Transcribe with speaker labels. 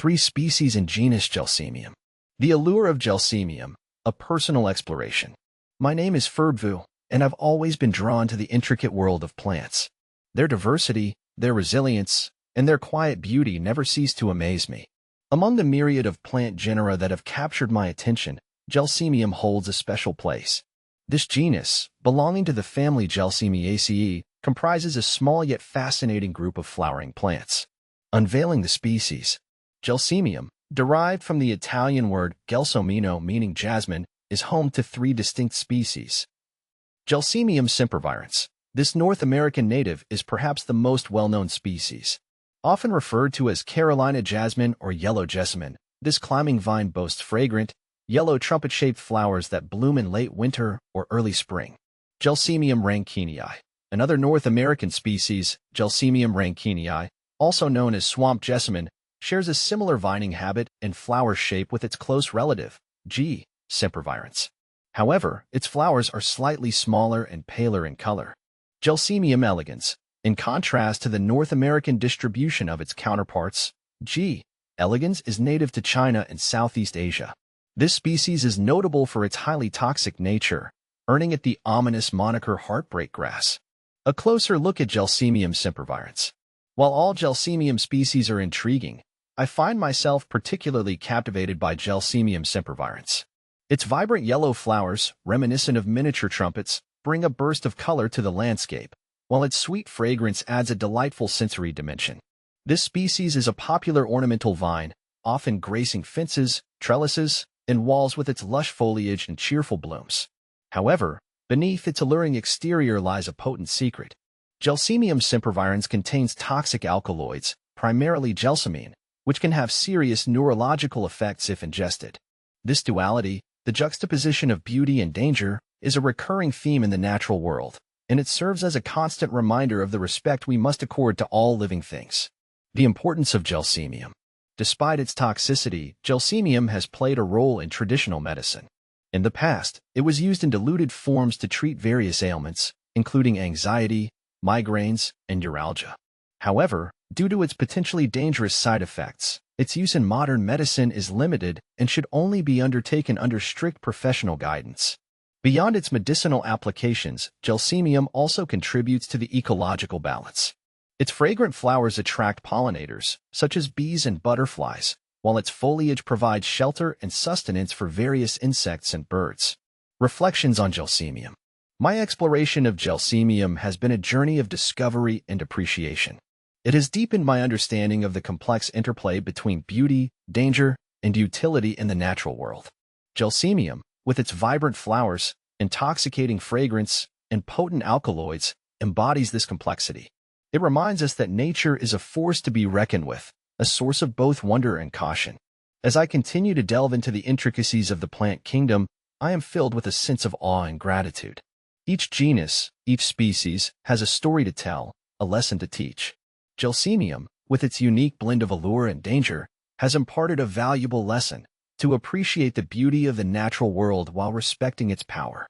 Speaker 1: 3 species in genus Gelsemium. The allure of Gelsemium, a personal exploration. My name is Ferbvu, and I've always been drawn to the intricate world of plants. Their diversity, their resilience, and their quiet beauty never cease to amaze me. Among the myriad of plant genera that have captured my attention, Gelsemium holds a special place. This genus, belonging to the family Gelsemiaceae, comprises a small yet fascinating group of flowering plants. Unveiling the species. Gelsemium, derived from the Italian word Gelsomino meaning jasmine, is home to 3 distinct species. Gelsemium sempervirens. This North American native is perhaps the most well-known species. Often referred to as Carolina jasmine or yellow jessamine, this climbing vine boasts fragrant, yellow trumpet-shaped flowers that bloom in late winter or early spring. Gelsemium rankinii. Another North American species, Gelsemium rankinii, also known as swamp jessamine, shares a similar vining habit and flower shape with its close relative, G. sempervirens. However, its flowers are slightly smaller and paler in color. Gelsemium elegans. In contrast to the North American distribution of its counterparts, G. elegans is native to China and Southeast Asia. This species is notable for its highly toxic nature, earning it the ominous moniker heartbreak grass. A closer look at Gelsemium sempervirens. While all Gelsemium species are intriguing, I find myself particularly captivated by Gelsemium sempervirens. Its vibrant yellow flowers, reminiscent of miniature trumpets, bring a burst of color to the landscape, while its sweet fragrance adds a delightful sensory dimension. This species is a popular ornamental vine, often gracing fences, trellises, and walls with its lush foliage and cheerful blooms. However, beneath its alluring exterior lies a potent secret. Gelsemium sempervirens contains toxic alkaloids, primarily gelsomine, which can have serious neurological effects if ingested. This duality, the juxtaposition of beauty and danger, is a recurring theme in the natural world, and it serves as a constant reminder of the respect we must accord to all living things. The importance of Gelsemium. Despite its toxicity, Gelsemium has played a role in traditional medicine. In the past, it was used in diluted forms to treat various ailments, including anxiety, migraines, and neuralgia. However, due to its potentially dangerous side effects, its use in modern medicine is limited and should only be undertaken under strict professional guidance. Beyond its medicinal applications, Gelsemium also contributes to the ecological balance. Its fragrant flowers attract pollinators, such as bees and butterflies, while its foliage provides shelter and sustenance for various insects and birds. Reflections on Gelsemium. My exploration of Gelsemium has been a journey of discovery and appreciation. It has deepened my understanding of the complex interplay between beauty, danger, and utility in the natural world. Gelsemium, with its vibrant flowers, intoxicating fragrance, and potent alkaloids, embodies this complexity. It reminds us that nature is a force to be reckoned with, a source of both wonder and caution. As I continue to delve into the intricacies of the plant kingdom, I am filled with a sense of awe and gratitude. Each genus, each species, has a story to tell, a lesson to teach. Gelsemium, with its unique blend of allure and danger, has imparted a valuable lesson: to appreciate the beauty of the natural world while respecting its power.